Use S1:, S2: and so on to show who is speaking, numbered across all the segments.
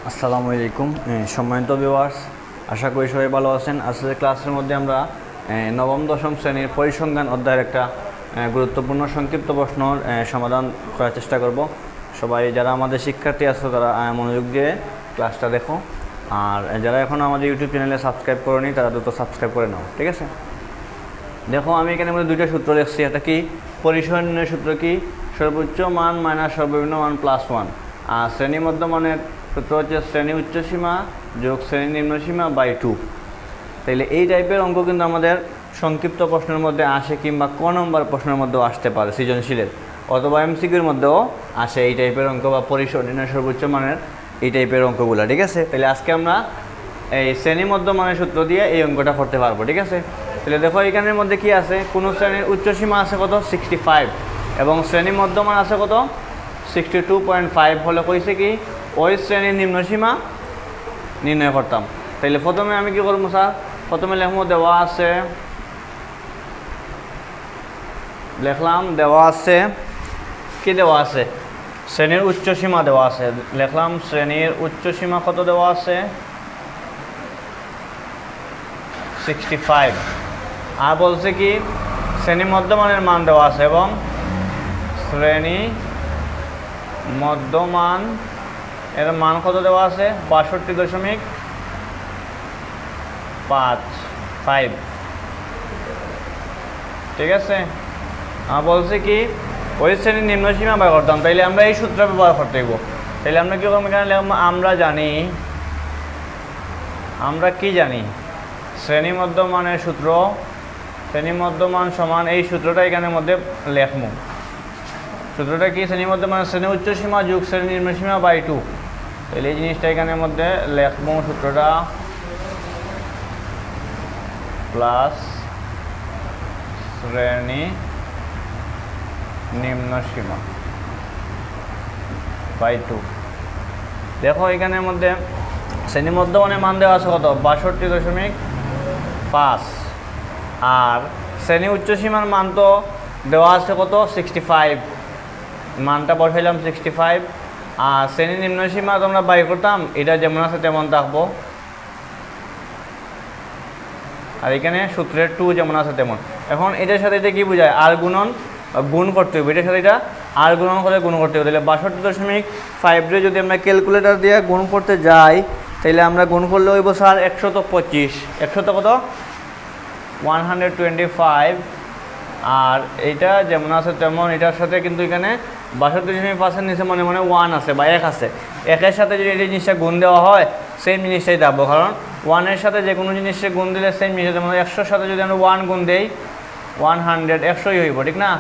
S1: আসসালামু আলাইকুম সম্মানিত ভিউয়ার্স, আশা করি সবাই ভালো আছেন। আজকের ক্লাসের মধ্যে আমরা নবম দশম শ্রেণীর পরিসংখ্যান অধ্যায়ের একটা গুরুত্বপূর্ণ সংক্ষিপ্ত প্রশ্ন সমাধান করার চেষ্টা করব। সবাই যারা আমাদের শিক্ষার্থী আছে তারা মনোযোগ দিয়ে ক্লাসটা দেখো, আর যারা এখনও আমাদের ইউটিউব চ্যানেলে সাবস্ক্রাইব করেনি তারা দ্রুত সাবস্ক্রাইব করে নাও, ঠিক আছে? দেখো, আমি এখানে মধ্যে দুইটা সূত্র লিখছি। এটা কি পরিসর নির্ণয়ের সূত্র? কি সর্বোচ্চ মান মাইনাস সর্বনিম্ন মান প্লাস 1। আর শ্রেণী মধ্যমানের সূত্র হচ্ছে শ্রেণী উচ্চসীমা যোগ শ্রেণী নিম্নসীমা বাই 2। তাইলে এই টাইপের অঙ্ক কিন্তু আমাদের সংক্ষিপ্ত প্রশ্নের মধ্যে আসে, কিংবা ক নম্বর প্রশ্নের মধ্যেও আসতে পারে সৃজনশীলের, অথবা এমসিকিউর মধ্যেও আসে এই টাইপের অঙ্ক, বা পরিসর নির্ণয়ের সর্বোচ্চ মানের এই টাইপের অঙ্কগুলো, ঠিক আছে? তাহলে আজকে আমরা এই শ্রেণী মধ্যমানের সূত্র দিয়ে এই অঙ্কটা করতে পারবো, ঠিক আছে? তাহলে দেখো, এখানের মধ্যে কি আছে? কোনো শ্রেণীর উচ্চসীমা আছে কত? 65, এবং শ্রেণী মধ্যমান আছে কত? 62.5। হলে কইছে কি ওই শ্রেণীর নিম্নসীমা নির্ণয় করতাম। তাইলে প্রথমে আমি কি করবো স্যার? প্রথমে লেখবো দেওয়া আছে, লিখলাম দেওয়া আছে, কি দেওয়া আছে? শ্রেণীর উচ্চসীমা দেওয়া আছে। লিখলাম শ্রেণীর উচ্চসীমা কত দেওয়া আছে? 65। আর বলছে কি শ্রেণী মধ্যমানের মান দেওয়া আছে, এবং শ্রেণী মধ্যমান এর মান কত দেওয়া আছে? 62.55, ঠিক আছে? আর বলছে কি ওই শ্রেণীর নিম্নসীমা ব্যবহার করতাম। তাইলে আমরা এই সূত্র ব্যবহার করতে হইব। তাইলে আমরা কি করবো? এখানে লিখবো আমরা কি জানি শ্রেণী মধ্যমানের সূত্র, শ্রেণী মধ্যমান সমান এই সূত্রটা এখানের মধ্যে লেখবো। সূত্রটা কি? শ্রেণী মধ্যমান শ্রেণী উচ্চসীমা যোগ শ্রেণী নিম্নসীমা বাই 2। তাহলে এই জিনিসটা এখানের মধ্যে লেখবো, সূত্রটা প্লাস শ্রেণী নিম্নসীমা বাই 2। দেখো, এখানের মধ্যে শ্রেণী মধ্যমানের মান দেওয়া আছে কত? 62.5। আর শ্রেণী উচ্চসীমার মান তো দেওয়া আছে কত? 65। মানটা বসাইলাম 65। আর শ্রেণী নিম্নসীমা তোমরা বাই করতাম, এটা যেমন আছে তেমন থাকবো। আর এখানে সূত্রের 2 যেমন আছে তেমন। এখন এটার সাথে এটা কি বোঝায়? আর গুণ করতে হবে। এটার সাথে এটা আর গুণন করে গুণ করতে হবে। তাহলে 62.5 যদি আমরা ক্যালকুলেটার দিয়ে গুণ করতে যাই, তাহলে আমরা গুণ করলে হইব স্যার 125। 100 কত? 125। আর এইটা যেমন আছে তেমন, এটার সাথে কিন্তু এখানে 62.5 নিচে মনে মনে 1 আছে বা 1 আছে। 1-এর সাথে যদি এই জিনিসটা গুণ দেওয়া হয়, সেম জিনিসটাই থাকবো, কারণ 1-এর সাথে যে কোনো জিনিসে গুণ দিলে সেম জিনিস। যেমন 100-র সাথে যদি আমরা 1 গুণ দেই, 100, 100ই হইব, ঠিক না?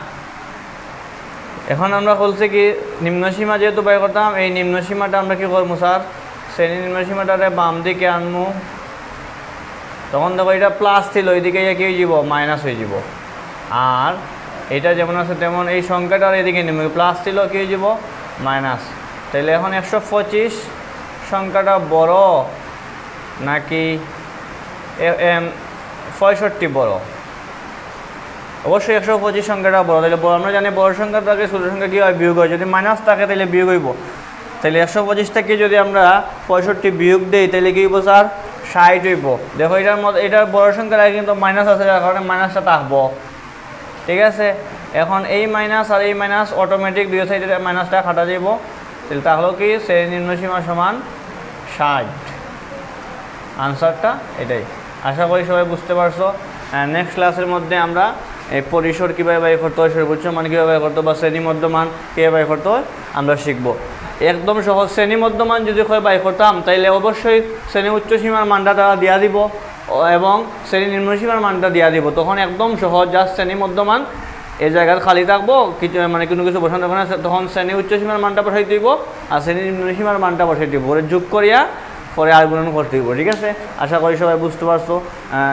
S1: এখন আমরা বলছি কি নিম্নসীমা যেহেতু বের করতাম, এই নিম্নসীমাটা আমরা কি করবো স্যার? শ্রেণী নিম্নসীমাটারে বাম দিকে আনবো। তখন দেখো এটা প্লাস ছিল, এইদিকে কি হয়ে যাব? মাইনাস হয়ে যাব। আর এটা যেমন আছে তেমন এই সংখ্যাটার এদিকে নেমে প্লাস ছিল, কি হয়ে যাব? মাইনাস। তাহলে এখন 125 সংখ্যাটা বড় নাকি 65 বড়? অবশ্যই 125 সংখ্যাটা বড়। তাহলে আমরা জানি বড় সংখ্যা থাকে ছোট সংখ্যা কী হয়? বিয়োগ হয়। যদি মাইনাস থাকে তাহলে বিয়োগ হইব। তাহলে 125 থেকে যদি আমরা 65 বিয়োগ দিই, তাহলে কী হইব স্যার? 60 হইব। দেখো, এটার বড় সংখ্যাটা কিন্তু মাইনাস আছে, যার কারণে মাইনাসটা থাকবো, ঠিক আছে? এখন এই মাইনাস আর এই মাইনাস অটোমেটিক দুই সাইডে মাইনাসটা কাটা যাব। তাহলে তাহলেও কি শ্রেণী নিম্নসীমা সমান 60। আনসারটা এটাই। আশা করি সবাই বুঝতে পারছো। নেক্সট ক্লাসের মধ্যে আমরা এই পরিসর কীভাবে বাই করতে হয়, সর্বোচ্চ মান কীভাবে বাই করতে হয়, বা শ্রেণী মধ্যমান কীভাবে বাই করতে হয় আমরা শিখব। একদম সহজ। শ্রেণী মধ্যমান যদি হয় বাই করতাম, তাইলে অবশ্যই শ্রেণী উচ্চসীমার মানটা তারা দিয়া দিব, এবং শ্রেণী নিম্নসীমার মানটা দিয়া দিব। তখন একদম সহজ। জাস্ট শ্রেণী মধ্যমান এই জায়গার খালি থাকবো, কিছু মানে কোনো কিছু বসানো থাকবে না। তখন শ্রেণী উচ্চসীমার মানটা বসাই দিব, আর শ্রেণী নিম্নসীমার মানটা বসাই দিব, পরে যোগ করিয়া পরে আর গুণন করতে দিব, ঠিক আছে? আশা করি সবাই বুঝতে পারছো।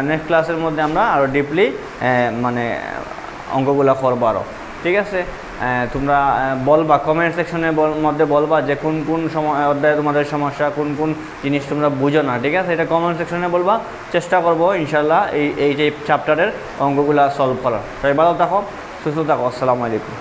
S1: নেক্সট ক্লাসের মধ্যে আমরা আরও ডিপলি মানে অঙ্কগুলো করবো আরও, ঠিক আছে? তোমরা বলবা কমেন্ট সেকশনের মধ্যে বলবা যে কোন কোন অধ্যায়ে তোমাদের সমস্যা, কোন কোন জিনিস তোমরা বুঝো না, ঠিক আছে? এটা কমেন্ট সেকশনে বলবা। চেষ্টা করবো ইনশাল্লাহ এই যে চ্যাপ্টারের অঙ্কগুলো সলভ করার। সবাই ভালো থাকো, সুস্থ থাকো। আসসালামু আলাইকুম।